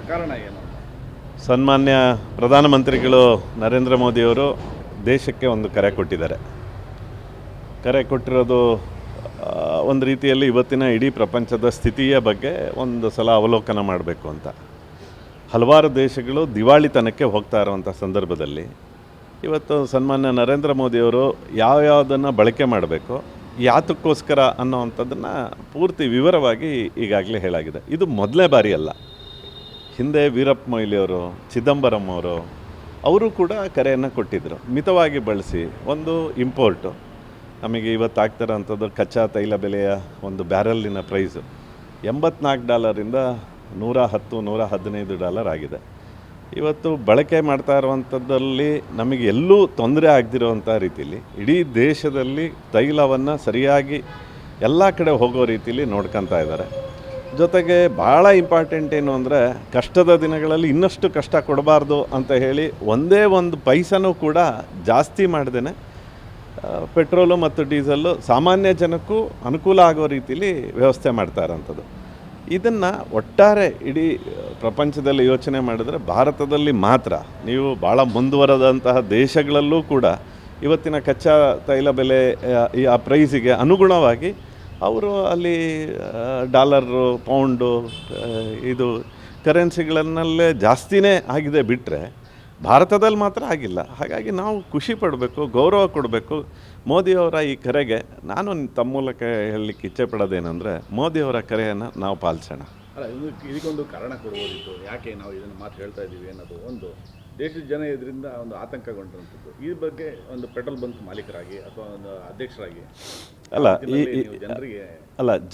ಕಾರಣ ಏನು? ಸನ್ಮಾನ್ಯ ಪ್ರಧಾನಮಂತ್ರಿಗಳು ನರೇಂದ್ರ ಮೋದಿಯವರು ದೇಶಕ್ಕೆ ಒಂದು ಕರೆ ಕೊಟ್ಟಿದ್ದಾರೆ. ಕರೆ ಕೊಟ್ಟಿರೋದು ಒಂದು ರೀತಿಯಲ್ಲಿ ಇವತ್ತಿನ ಇಡೀ ಪ್ರಪಂಚದ ಸ್ಥಿತಿಯ ಬಗ್ಗೆ ಒಂದು ಸಲ ಅವಲೋಕನ ಮಾಡಬೇಕು ಅಂತ. ಹಲವಾರು ದೇಶಗಳು ದಿವಾಳಿತನಕ್ಕೆ ಹೋಗ್ತಾ ಇರುವಂಥ ಸಂದರ್ಭದಲ್ಲಿ ಇವತ್ತು ಸನ್ಮಾನ್ಯ ನರೇಂದ್ರ ಮೋದಿಯವರು ಯಾವ್ಯಾವುದನ್ನು ಬಳಕೆ ಮಾಡಬೇಕು, ಯಾತಕ್ಕೋಸ್ಕರ ಅನ್ನೋವಂಥದ್ದನ್ನು ಪೂರ್ತಿ ವಿವರವಾಗಿ ಈಗಾಗಲೇ ಹೇಳಾಗಿದೆ. ಇದು ಮೊದಲನೇ ಬಾರಿ ಅಲ್ಲ. ಹಿಂದೆ ವೀರಪ್ಪ ಮೊಯ್ಲಿಯವರು, ಚಿದಂಬರಂ ಅವರು ಕೂಡ ಕರೆಯನ್ನು ಕೊಟ್ಟಿದ್ದರು. ಮಿತವಾಗಿ ಬಳಸಿ, ಒಂದು ಇಂಪೋರ್ಟು ನಮಗೆ ಇವತ್ತು ಆಗ್ತಿರೋಂಥದ್ದು ಕಚ್ಚಾ ತೈಲ ಬೆಲೆಯ ಒಂದು ಬ್ಯಾರಲ್ಲಿನ ಪ್ರೈಸು $84 $110-115 ಆಗಿದೆ. ಇವತ್ತು ಬಳಕೆ ಮಾಡ್ತಾ ಇರುವಂಥದ್ದಲ್ಲಿ ನಮಗೆ ಎಲ್ಲೂ ತೊಂದರೆ ಆಗದಿರುವಂಥ ರೀತಿಯಲ್ಲಿ ಇಡೀ ದೇಶದಲ್ಲಿ ತೈಲವನ್ನು ಸರಿಯಾಗಿ ಎಲ್ಲ ಕಡೆ ಹೋಗೋ ರೀತಿಯಲ್ಲಿ ನೋಡ್ಕೊತಾ ಇದ್ದಾರೆ. ಜೊತೆಗೆ ಭಾಳ ಇಂಪಾರ್ಟೆಂಟ್ ಏನು ಅಂದರೆ, ಕಷ್ಟದ ದಿನಗಳಲ್ಲಿ ಇನ್ನಷ್ಟು ಕಷ್ಟ ಕೊಡಬಾರ್ದು ಅಂತ ಹೇಳಿ ಒಂದೇ ಒಂದು ಪೈಸನೂ ಕೂಡ ಜಾಸ್ತಿ ಮಾಡ್ದೇ ಪೆಟ್ರೋಲು ಮತ್ತು ಡೀಸಲ್ಲು ಸಾಮಾನ್ಯ ಜನಕ್ಕೂ ಅನುಕೂಲ ಆಗೋ ರೀತಿಯಲ್ಲಿ ವ್ಯವಸ್ಥೆ ಮಾಡ್ತಾ ಇರೋಂಥದ್ದು. ಇದನ್ನು ಒಟ್ಟಾರೆ ಇಡೀ ಪ್ರಪಂಚದಲ್ಲಿ ಯೋಚನೆ ಮಾಡಿದ್ರೆ ಭಾರತದಲ್ಲಿ ಮಾತ್ರ, ನೀವು ಭಾಳ ಮುಂದುವರೆದಂತಹ ದೇಶಗಳಲ್ಲೂ ಕೂಡ ಇವತ್ತಿನ ಕಚ್ಚಾ ತೈಲ ಬೆಲೆ ಆ ಪ್ರೈಸಿಗೆ ಅನುಗುಣವಾಗಿ ಅವರು ಅಲ್ಲಿ ಡಾಲರು, ಪೌಂಡು, ಇದು ಕರೆನ್ಸಿಗಳನ್ನಲ್ಲೇ ಜಾಸ್ತಿನೇ ಆಗಿದೆ ಬಿಟ್ಟರೆ ಭಾರತದಲ್ಲಿ ಮಾತ್ರ ಆಗಿಲ್ಲ. ಹಾಗಾಗಿ ನಾವು ಖುಷಿ ಪಡಬೇಕು, ಗೌರವ ಕೊಡಬೇಕು ಮೋದಿಯವರ ಈ ಕರೆಗೆ. ನಾನು ತಮ್ಮ ಮೂಲಕ ಹೇಳಲಿಕ್ಕೆ ಇಚ್ಛೆ ಪಡೋದೇನೆಂದರೆ, ಮೋದಿಯವರ ಕರೆಯನ್ನು ನಾವು ಪಾಲಿಸೋಣ. ಅಲ್ಲ, ಇದಕ್ಕೊಂದು ಕಾರಣ ಕೊಡ್ಬೋದಿತ್ತು, ಯಾಕೆ ನಾವು ಇದನ್ನು ಮಾತು ಹೇಳ್ತಾ ಇದ್ದೀವಿ ಅನ್ನೋದು. ಒಂದು ದೇಶದ ಜನ ಇದರಿಂದ ಒಂದು ಆತಂಕಗೊಂಡಂಥದ್ದು. ಈ ಬಗ್ಗೆ ಒಂದು ಪೆಟ್ರೋಲ್ ಬಂಕ್ ಮಾಲೀಕರಾಗಿ ಅಥವಾ ಒಂದು ಅಧ್ಯಕ್ಷರಾಗಿ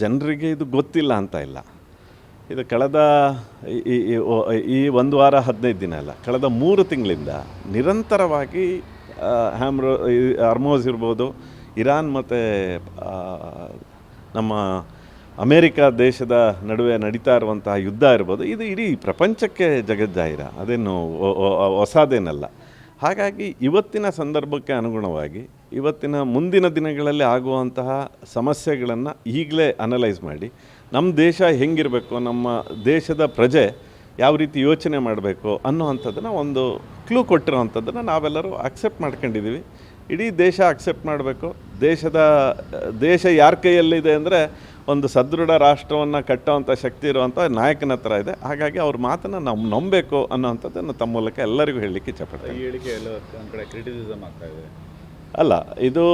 ಜನರಿಗೆ ಇದು ಗೊತ್ತಿಲ್ಲ ಅಂತ ಇಲ್ಲ. ಇದು ಕಳೆದ ಈ 1 ವಾರ 15 ದಿನ ಅಲ್ಲ, ಕಳೆದ 3 ತಿಂಗಳಿಂದ ನಿರಂತರವಾಗಿ ಹರ್ಮೋಸ್ ಇರ್ಬೋದು, ಇರಾನ್ ಮತ್ತು ನಮ್ಮ ಅಮೇರಿಕಾ ದೇಶದ ನಡುವೆ ನಡೀತಾ ಇರುವಂತಹ ಯುದ್ಧ ಇರ್ಬೋದು, ಇದು ಇಡೀ ಪ್ರಪಂಚಕ್ಕೆ ಜಗಜ್ಜಾಹಿರ, ಅದೇನು ಹೊಸದೇನಲ್ಲ. ಹಾಗಾಗಿ ಇವತ್ತಿನ ಸಂದರ್ಭಕ್ಕೆ ಅನುಗುಣವಾಗಿ ಇವತ್ತಿನ ಮುಂದಿನ ದಿನಗಳಲ್ಲಿ ಆಗುವಂತಹ ಸಮಸ್ಯೆಗಳನ್ನು ಈಗಲೇ ಅನಲೈಸ್ ಮಾಡಿ, ನಮ್ಮ ದೇಶ ಹೆಂಗಿರಬೇಕು, ನಮ್ಮ ದೇಶದ ಪ್ರಜೆ ಯಾವ ರೀತಿ ಯೋಚನೆ ಮಾಡಬೇಕು ಅನ್ನೋವಂಥದ್ದನ್ನು ಒಂದು ಕ್ಲೂ ಕೊಟ್ಟಿರೋವಂಥದ್ದನ್ನು ನಾವೆಲ್ಲರೂ ಅಕ್ಸೆಪ್ಟ್ ಮಾಡ್ಕೊಂಡಿದ್ದೀವಿ. ಇಡೀ ದೇಶ ಅಕ್ಸೆಪ್ಟ್ ಮಾಡಬೇಕು. ದೇಶ ಯಾರ ಕೈಯಲ್ಲಿದೆ ಅಂದರೆ, ಒಂದು ಸದೃಢ ರಾಷ್ಟ್ರವನ್ನು ಕಟ್ಟೋವಂಥ ಶಕ್ತಿ ಇರುವಂಥ ನಾಯಕನ ಹತ್ರ ಇದೆ. ಹಾಗಾಗಿ ಅವ್ರ ಮಾತನ್ನು ನಾವು ನಂಬಬೇಕು ಅನ್ನೋವಂಥದ್ದನ್ನು ತಮ್ಮ ಮೂಲಕ ಎಲ್ಲರಿಗೂ ಹೇಳಲಿಕ್ಕೆ ಇಚ್ಛಪಡ್ತೀನಿ. ಈ ಹೇಳಿಕೆ ಎಲ್ಲ ಒಂದು ಕಡೆ ಕ್ರಿಟಿಸಿಸಮ್ ಆಗ್ತಾ ಇದೆ. ಅಲ್ಲ, ಇದು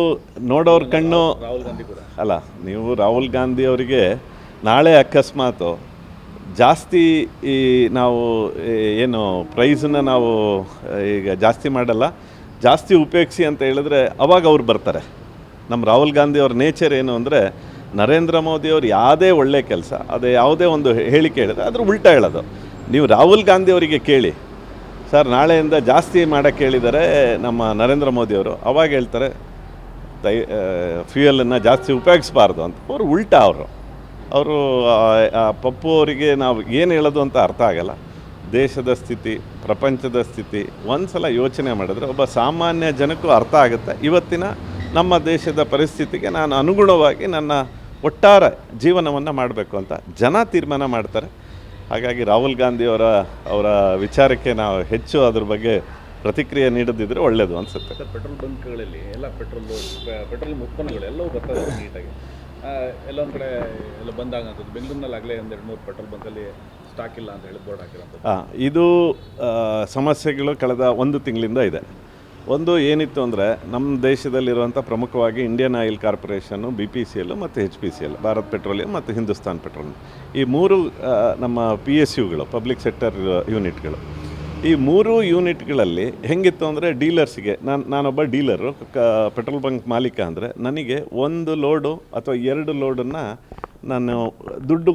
ನೋಡೋರ ಕಣ್ಣು. ರಾಹುಲ್ ಗಾಂಧಿ ಕೂಡ ಅಲ್ಲ, ನೀವು ರಾಹುಲ್ ಗಾಂಧಿ ಅವರಿಗೆ ನಾಳೆ ಅಕಸ್ಮಾತು ಜಾಸ್ತಿ ನಾವು ಏನು ಪ್ರೈಸನ್ನು ನಾವು ಈಗ ಜಾಸ್ತಿ ಮಾಡಲ್ಲ, ಜಾಸ್ತಿ ಉಪಯೋಗಿಸಿ ಅಂತ ಹೇಳಿದ್ರೆ ಅವಾಗ ಅವ್ರು ಬರ್ತಾರೆ. ನಮ್ಮ ರಾಹುಲ್ ಗಾಂಧಿ ಅವ್ರ ನೇಚರ್ ಏನು ಅಂದರೆ, ನರೇಂದ್ರ ಮೋದಿಯವ್ರು ಯಾವುದೇ ಒಳ್ಳೆ ಕೆಲಸ, ಅದೇ ಯಾವುದೇ ಒಂದು ಹೇಳಿಕೆ ಹೇಳಿದ್ರೆ ಅದ್ರ ಉಲ್ಟಾ ಹೇಳೋದು. ನೀವು ರಾಹುಲ್ ಗಾಂಧಿ ಅವರಿಗೆ ಕೇಳಿ, ಸರ್ ನಾಳೆಯಿಂದ ಜಾಸ್ತಿ ಮಾಡೋಕ್ಕೆ ಹೇಳಿದ್ದಾರೆ ನಮ್ಮ ನರೇಂದ್ರ ಮೋದಿಯವರು, ಅವಾಗ ಹೇಳ್ತಾರೆ ಫ್ಯೂಯಲನ್ನು ಜಾಸ್ತಿ ಉಪಯೋಗಿಸ್ಬಾರ್ದು ಅಂತ. ಅವರು ಉಲ್ಟಾ ಅವರು ಪಪ್ಪು ಅವರಿಗೆ ನಾವು ಏನು ಹೇಳೋದು ಅಂತ ಅರ್ಥ ಆಗಲ್ಲ. ದೇಶದ ಸ್ಥಿತಿ, ಪ್ರಪಂಚದ ಸ್ಥಿತಿ ಒಂದು ಸಲ ಯೋಚನೆ ಮಾಡಿದ್ರೆ ಒಬ್ಬ ಸಾಮಾನ್ಯ ಜನಕ್ಕೂ ಅರ್ಥ ಆಗುತ್ತೆ. ಇವತ್ತಿನ ನಮ್ಮ ದೇಶದ ಪರಿಸ್ಥಿತಿಗೆ ನಾನು ಅನುಗುಣವಾಗಿ ನನ್ನ ಒಟ್ಟಾರೆ ಜೀವನವನ್ನು ಮಾಡಬೇಕು ಅಂತ ಜನ ತೀರ್ಮಾನ ಮಾಡ್ತಾರೆ. ಹಾಗಾಗಿ ರಾಹುಲ್ ಗಾಂಧಿ ಅವರ ವಿಚಾರಕ್ಕೆ ನಾವು ಹೆಚ್ಚು ಅದ್ರ ಬಗ್ಗೆ ಪ್ರತಿಕ್ರಿಯೆ ನೀಡದಿದ್ದರೆ ಒಳ್ಳೆಯದು ಅನಿಸುತ್ತೆ. ಸರ್, ಪೆಟ್ರೋಲ್ ಬಂಕ್ಗಳಲ್ಲಿ ಎಲ್ಲ ಪೆಟ್ರೋಲ್ ಉತ್ಪನ್ನಗಳು ಎಲ್ಲವೂ ಬರ್ತದೆ ನೀಟಾಗಿ. ಎಲ್ಲೊಂದು ಕಡೆ ಎಲ್ಲ ಬಂದಾಗಂಥದ್ದು. ಬೆಂಗಳೂರಿನಲ್ಲಿ ಆಗಲೇ 1-2-3 ಪೆಟ್ರೋಲ್ ಬಂಕಲ್ಲಿ ಸ್ಟಾಕ್ ಇಲ್ಲ ಅಂತ ಹೇಳಿ ಬೋರ್ಡ್ ಹಾಕಿರೋಂಥದ್ದು. ಇದು ಸಮಸ್ಯೆಗಳು ಕಳೆದ 1 ತಿಂಗಳಿಂದ ಇದೆ. ಒಂದು ಏನಿತ್ತು ಅಂದರೆ, ನಮ್ಮ ದೇಶದಲ್ಲಿರುವಂಥ ಪ್ರಮುಖವಾಗಿ ಇಂಡಿಯನ್ ಆಯಿಲ್ ಕಾರ್ಪೊರೇಷನ್ನು, BPCL ಮತ್ತು HPCL, ಭಾರತ್ ಪೆಟ್ರೋಲಿಯಂ ಮತ್ತು ಹಿಂದೂಸ್ತಾನ್ ಪೆಟ್ರೋಲಿಯಂ, ಈ 3 ನಮ್ಮ PSUಗಳು, ಪಬ್ಲಿಕ್ ಸೆಕ್ಟರ್ ಯೂನಿಟ್ಗಳು. ಈ 3 ಯೂನಿಟ್ಗಳಲ್ಲಿ ಹೆಂಗಿತ್ತು ಅಂದರೆ, ಡೀಲರ್ಸ್ಗೆ ನಾನೊಬ್ಬ ಡೀಲರು, ಪೆಟ್ರೋಲ್ ಬಂಕ್ ಮಾಲೀಕ ಅಂದರೆ ನನಗೆ 1 ಲೋಡು ಅಥವಾ 2 ಲೋಡನ್ನು ನಾನು ದುಡ್ಡು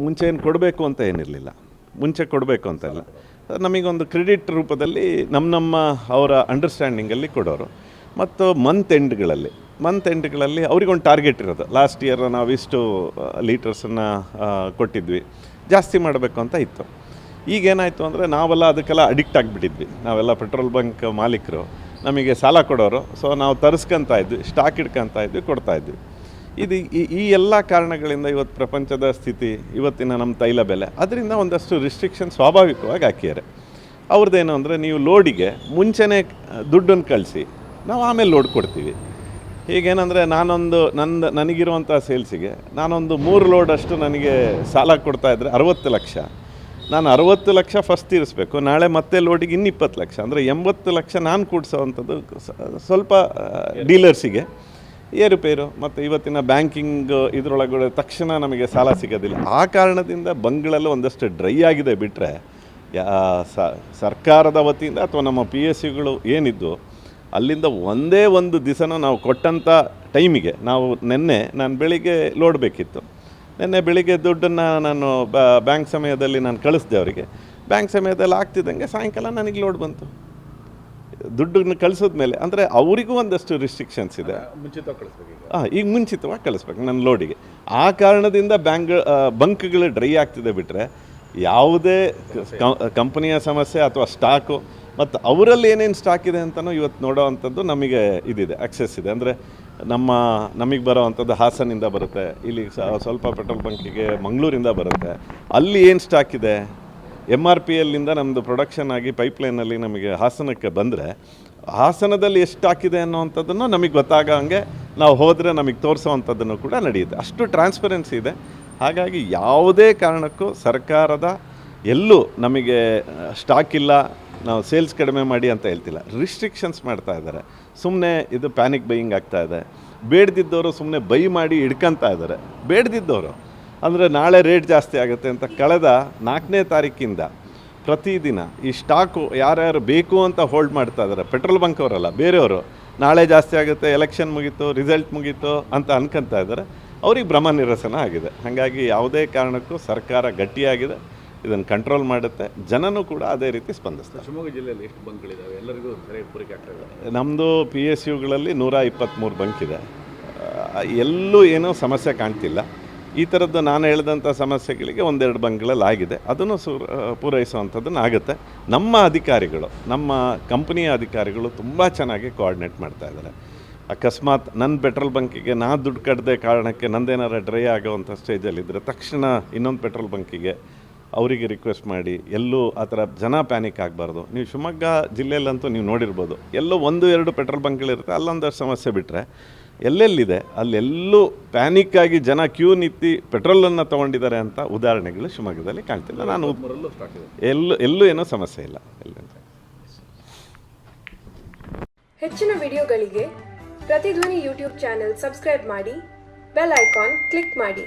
ಮುಂಚೆ ಏನು ಕೊಡಬೇಕು ಅಂತ ಏನಿರಲಿಲ್ಲ. ಮುಂಚೆ ಕೊಡಬೇಕು ಅಂತ ಇಲ್ಲ, ನಮಗೊಂದು ಕ್ರೆಡಿಟ್ ರೂಪದಲ್ಲಿ ನಮ್ಮ ಅವರ ಅಂಡರ್ಸ್ಟ್ಯಾಂಡಿಂಗಲ್ಲಿ ಕೊಡೋರು. ಮತ್ತು ಮಂತ್ ಎಂಡ್ಗಳಲ್ಲಿ ಅವ್ರಿಗೊಂದು ಟಾರ್ಗೆಟ್ ಇರೋದು. ಲಾಸ್ಟ್ ಇಯರ್ ನಾವು ಇಷ್ಟು ಲೀಟರ್ಸನ್ನು ಕೊಟ್ಟಿದ್ವಿ, ಜಾಸ್ತಿ ಮಾಡಬೇಕು ಅಂತ ಇತ್ತು. ಈಗೇನಾಯಿತು ಅಂದರೆ, ನಾವೆಲ್ಲ ಅದಕ್ಕೆಲ್ಲ ಅಡಿಕ್ಟ್ ಆಗಿಬಿಟ್ಟಿದ್ವಿ. ನಾವೆಲ್ಲ ಪೆಟ್ರೋಲ್ ಬಂಕ್ ಮಾಲೀಕರು, ನಮಗೆ ಸಾಲ ಕೊಡೋರು. ಸೊ ನಾವು ತರಿಸ್ಕೊತಾ ಇದ್ವಿ, ಸ್ಟಾಕ್ ಇಟ್ಕೊತಾ ಇದ್ವಿ, ಕೊಡ್ತಾಯಿದ್ವಿ. ಇದು ಈ ಎಲ್ಲ ಕಾರಣಗಳಿಂದ ಇವತ್ತು ಪ್ರಪಂಚದ ಸ್ಥಿತಿ, ಇವತ್ತಿನ ನಮ್ಮ ತೈಲ ಬೆಲೆ, ಅದರಿಂದ ಒಂದಷ್ಟು ರಿಸ್ಟ್ರಿಕ್ಷನ್ ಸ್ವಾಭಾವಿಕವಾಗಿ ಹಾಕಿದ್ದಾರೆ. ಅವ್ರದ್ದೇನು ಅಂದರೆ, ನೀವು ಲೋಡಿಗೆ ಮುಂಚೆನೇ ದುಡ್ಡನ್ನು ಕಳಿಸಿ, ನಾವು ಆಮೇಲೆ ಲೋಡ್ ಕೊಡ್ತೀವಿ. ಈಗೇನೆಂದರೆ, ನನಗಿರುವಂಥ ಸೇಲ್ಸಿಗೆ ನಾನೊಂದು 3 ಲೋಡಷ್ಟು ನನಗೆ ಸಾಲ ಕೊಡ್ತಾಯಿದ್ರೆ 60 ಲಕ್ಷ, ನಾನು 60 ಲಕ್ಷ ಫಸ್ಟ್ ತೀರಿಸ್ಬೇಕು, ನಾಳೆ ಮತ್ತೆ ಲೋಡಿಗೆ ಇನ್ನು 20 ಲಕ್ಷ, ಅಂದರೆ 80 ಲಕ್ಷ ನಾನು ಕೂಡಿಸೋವಂಥದ್ದು ಸ್ವಲ್ಪ ಡೀಲರ್ಸಿಗೆ ಏರುಪೇರು. ಮತ್ತು ಇವತ್ತಿನ ಬ್ಯಾಂಕಿಂಗ್ ಇದರೊಳಗಡೆ ತಕ್ಷಣ ನಮಗೆ ಸಾಲ ಸಿಗೋದಿಲ್ಲ. ಆ ಕಾರಣದಿಂದ ಬಂಕ್ಗಳಲ್ಲೂ ಒಂದಷ್ಟು ಡ್ರೈ ಆಗಿದೆ. ಬಿಟ್ಟರೆ ಸರ್ಕಾರದ ವತಿಯಿಂದ ಅಥವಾ ನಮ್ಮ PSUಗಳು ಏನಿದ್ದು ಅಲ್ಲಿಂದ ಒಂದೇ ಒಂದು ದಿವಸನೂ ನಾವು ಕೊಟ್ಟಂಥ ಟೈಮಿಗೆ, ನಾನು ಬೆಳಿಗ್ಗೆ ಲೋಡ್ ಬೇಕಿತ್ತು, ನಿನ್ನೆ ಬೆಳಿಗ್ಗೆ ದುಡ್ಡನ್ನು ನಾನು ಬ್ಯಾಂಕ್ ಸಮಯದಲ್ಲಿ ನಾನು ಕಳಿಸ್ದೆ ಅವರಿಗೆ. ಬ್ಯಾಂಕ್ ಸಮಯದಲ್ಲಿ ಆಗ್ತಿದ್ದಂಗೆ ಸಾಯಂಕಾಲ ನನಗೆ ಲೋಡ್ ಬಂತು. ದುಡ್ಡನ್ನು ಕಳಿಸಿದ್ಮೇಲೆ ಅಂದರೆ ಅವರಿಗೂ ಒಂದಷ್ಟು ರಿಸ್ಟ್ರಿಕ್ಷನ್ಸ್ ಇದೆ. ಮುಂಚಿತವಾಗಿ ಕಳಿಸ್ಬೇಕು. ಈಗ ಮುಂಚಿತವಾಗಿ ಕಳಿಸ್ಬೇಕು ನನ್ನ ಲೋಡಿಗೆ. ಆ ಕಾರಣದಿಂದ ಬಂಕ್ಗಳು ಡ್ರೈ ಆಗ್ತಿದೆ. ಬಿಟ್ಟರೆ ಯಾವುದೇ ಕಂಪನಿಯ ಸಮಸ್ಯೆ ಅಥವಾ ಸ್ಟಾಕು ಮತ್ತು ಅವರಲ್ಲಿ ಏನೇನು ಸ್ಟಾಕ್ ಇದೆ ಅಂತಲೂ ಇವತ್ತು ನೋಡೋ ಅಂಥದ್ದು ನಮಗೆ ಇದಿದೆ, ಆಕ್ಸೆಸ್ ಇದೆ. ಅಂದರೆ ನಮಗೆ ಬರೋ ಅಂಥದ್ದು ಹಾಸನಿಂದ ಬರುತ್ತೆ, ಇಲ್ಲಿ ಸ್ವಲ್ಪ ಪೆಟ್ರೋಲ್ ಬಂಕಿಗೆ ಮಂಗಳೂರಿಂದ ಬರುತ್ತೆ. ಅಲ್ಲಿ ಏನು ಸ್ಟಾಕ್ ಇದೆ, MRPLನಿಂದ ನಮ್ಮದು ಪ್ರೊಡಕ್ಷನ್ ಆಗಿ ಪೈಪ್ಲೈನಲ್ಲಿ ನಮಗೆ ಹಾಸನಕ್ಕೆ ಬಂದರೆ ಹಾಸನದಲ್ಲಿ ಎಷ್ಟು ಸ್ಟಾಕ್ ಇದೆ ಅನ್ನೋವಂಥದ್ದನ್ನು ನಮಗೆ ಗೊತ್ತಾಗಂಗೆ ನಾವು ಹೋದರೆ ನಮಗೆ ತೋರಿಸೋವಂಥದ್ದನ್ನು ಕೂಡ ನಡೆಯುತ್ತೆ. ಅಷ್ಟು ಟ್ರಾನ್ಸ್ಪರೆನ್ಸಿ ಇದೆ. ಹಾಗಾಗಿ ಯಾವುದೇ ಕಾರಣಕ್ಕೂ ಸರ್ಕಾರದ ಎಲ್ಲೂ ನಮಗೆ ಸ್ಟಾಕ್ ಇಲ್ಲ, ನಾವು ಸೇಲ್ಸ್ ಕಡಿಮೆ ಮಾಡಿ ಅಂತ ಹೇಳ್ತಿಲ್ಲ. ರಿಸ್ಟ್ರಿಕ್ಷನ್ಸ್ ಮಾಡ್ತಾ ಇದ್ದಾರೆ. ಸುಮ್ಮನೆ ಇದು ಪ್ಯಾನಿಕ್ ಬೈಯಿಂಗ್ ಆಗ್ತಾಯಿದೆ. ಬೇಡದಿದ್ದವರು ಸುಮ್ಮನೆ ಬೈ ಮಾಡಿ ಹಿಡ್ಕೊತಾ ಇದ್ದಾರೆ. ಬೇಡದಿದ್ದವರು ಅಂದರೆ ನಾಳೆ ರೇಟ್ ಜಾಸ್ತಿ ಆಗುತ್ತೆ ಅಂತ ಕಳೆದ 4ನೇ ತಾರೀಕಿಂದ ಪ್ರತಿದಿನ ಈ ಸ್ಟಾಕು ಯಾರ್ಯಾರು ಬೇಕು ಅಂತ ಹೋಲ್ಡ್ ಮಾಡ್ತಾ ಇದ್ದಾರೆ. ಪೆಟ್ರೋಲ್ ಬಂಕ್ ಅವರಲ್ಲ, ಬೇರೆಯವರು ನಾಳೆ ಜಾಸ್ತಿ ಆಗುತ್ತೆ, ಎಲೆಕ್ಷನ್ ಮುಗೀತು, ರಿಸಲ್ಟ್ ಮುಗೀತು ಅಂತ ಅನ್ಕೊತಾ ಇದ್ದಾರೆ. ಅವ್ರಿಗೆ ಭ್ರಮ ನಿರಸನ ಆಗಿದೆ. ಹಾಗಾಗಿ ಯಾವುದೇ ಕಾರಣಕ್ಕೂ ಸರ್ಕಾರ ಗಟ್ಟಿಯಾಗಿದೆ, ಇದನ್ನು ಕಂಟ್ರೋಲ್ ಮಾಡುತ್ತೆ. ಜನನೂ ಕೂಡ ಅದೇ ರೀತಿ ಸ್ಪಂದಿಸ್ತಾರೆ. ಶಿವಮೊಗ್ಗ ಜಿಲ್ಲೆಯಲ್ಲಿ ಎಷ್ಟು ಬಂಕ್ಗಳಿದ್ದಾವೆ? ಎಲ್ಲರಿಗೂ ಸರಿಯಾಗಿ ಪೂರೈಕೆ ಆಗ್ತಾ ಇದೆ? ನಮ್ಮದು PSUಗಳಲ್ಲಿ 123 ಬಂಕ್ ಇದೆ. ಎಲ್ಲೂ ಏನೂ ಸಮಸ್ಯೆ ಕಾಣ್ತಿಲ್ಲ. ಈ ಥರದ್ದು ನಾನು ಹೇಳಿದಂಥ ಸಮಸ್ಯೆಗಳಿಗೆ 1-2 ಬಂಕ್ಗಳಲ್ಲಿ ಆಗಿದೆ. ಅದನ್ನು ಪೂರೈಸುವಂಥದ್ದನ್ನು ಆಗುತ್ತೆ. ನಮ್ಮ ಅಧಿಕಾರಿಗಳು, ನಮ್ಮ ಕಂಪ್ನಿಯ ಅಧಿಕಾರಿಗಳು ತುಂಬ ಚೆನ್ನಾಗಿ ಕೋಆರ್ಡಿನೇಟ್ ಮಾಡ್ತಾ ಇದ್ದಾರೆ. ಅಕಸ್ಮಾತ್ ನನ್ನ ಪೆಟ್ರೋಲ್ ಬಂಕಿಗೆ ನಾನು ದುಡ್ಡು ಕಟ್ಟದೆ ಕಾರಣಕ್ಕೆ ನಂದೇನಾರ ಡ್ರೈ ಆಗೋವಂಥ ಸ್ಟೇಜಲ್ಲಿದ್ದರೆ ತಕ್ಷಣ ಇನ್ನೊಂದು ಪೆಟ್ರೋಲ್ ಬಂಕಿಗೆ ಅವರಿಗೆ ರಿಕ್ವೆಸ್ಟ್ ಮಾಡಿ, ಎಲ್ಲೂ ಆ ಥರ ಜನ ಪ್ಯಾನಿಕ್ ಆಗಬಾರ್ದು. ನೀವು ಶಿವಮೊಗ್ಗ ಜಿಲ್ಲೆಯಲ್ಲಂತೂ ನೀವು ನೋಡಿರ್ಬೋದು, ಎಲ್ಲೋ 1-2 ಪೆಟ್ರೋಲ್ ಬಂಕ್ಗಳಿರುತ್ತೆ, ಅಲ್ಲೊಂದಷ್ಟು ಸಮಸ್ಯೆ. ಬಿಟ್ಟರೆ ಎಲ್ಲೆಲ್ಲಿದೆ ಅಲ್ಲೆಲ್ಲೂ ಪ್ಯಾನಿಕ್ಕಾಗಿ ಜನ ಕ್ಯೂ ನಿಂತು ಪೆಟ್ರೋಲನ್ನು ತೊಗೊಂಡಿದ್ದಾರೆ ಅಂತ ಉದಾಹರಣೆಗಳು ಶಿವಮೊಗ್ಗದಲ್ಲಿ ಕಾಣ್ತಿಲ್ಲ. ನಾನು ಎಲ್ಲೂ ಏನೋ ಸಮಸ್ಯೆ ಇಲ್ಲ. ಹೆಚ್ಚಿನ ವಿಡಿಯೋಗಳಿಗೆ ಪ್ರತಿಧ್ವನಿ ಯೂಟ್ಯೂಬ್ ಚಾನೆಲ್ ಸಬ್ಸ್ಕ್ರೈಬ್ ಮಾಡಿ, ಬೆಲ್ ಐಕಾನ್ ಕ್ಲಿಕ್ ಮಾಡಿ.